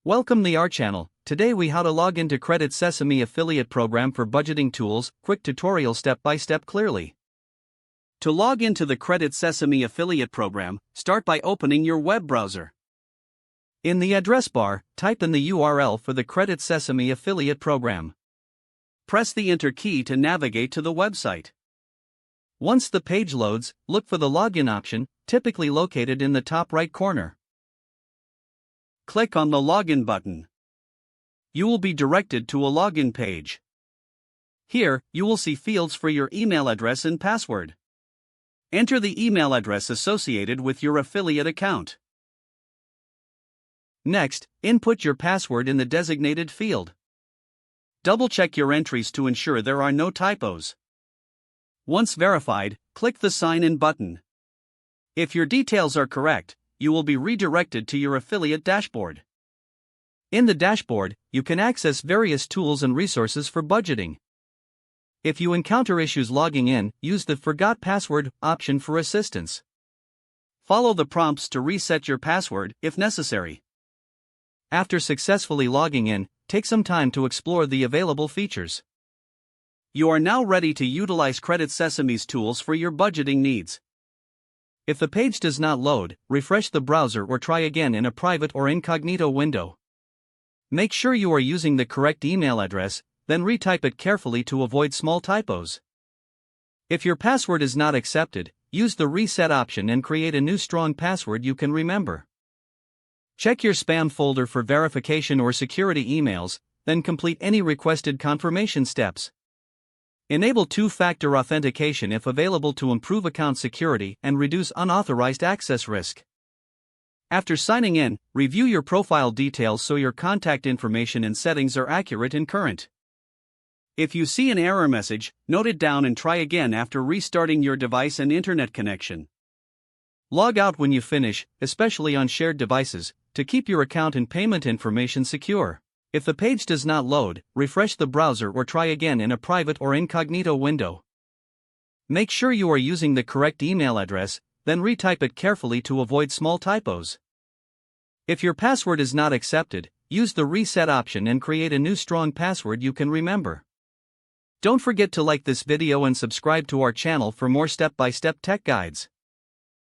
Welcome to our channel. Today we how to log into CreditSesame affiliate program for budgeting tools, quick tutorial step by step clearly. To log into the CreditSesame affiliate program, start by opening your web browser. In the address bar, type in the URL for the CreditSesame affiliate program. Press the Enter key to navigate to the website. Once the page loads, look for the login option, typically located in the top right corner. Click on the Login button. You will be directed to a login page. Here, you will see fields for your email address and password. Enter the email address associated with your affiliate account. Next, input your password in the designated field. Double-check your entries to ensure there are no typos. Once verified, click the Sign In button. If your details are correct, you will be redirected to your affiliate dashboard. In the dashboard, you can access various tools and resources for budgeting. If you encounter issues logging in, use the Forgot Password option for assistance. Follow the prompts to reset your password if necessary. After successfully logging in, take some time to explore the available features. You are now ready to utilize CreditSesame's tools for your budgeting needs. If the page does not load, refresh the browser or try again in a private or incognito window. Make sure you are using the correct email address, then retype it carefully to avoid small typos. If your password is not accepted, use the Reset option and create a new strong password you can remember. Check your spam folder for verification or security emails, then complete any requested confirmation steps. Enable two-factor authentication if available to improve account security and reduce unauthorized access risk. After signing in, review your profile details so your contact information and settings are accurate and current. If you see an error message, note it down and try again after restarting your device and internet connection. Log out when you finish, especially on shared devices, to keep your account and payment information secure. If the page does not load, refresh the browser or try again in a private or incognito window. Make sure you are using the correct email address, then retype it carefully to avoid small typos. If your password is not accepted, use the Reset option and create a new strong password you can remember. Don't forget to like this video and subscribe to our channel for more step-by-step tech guides.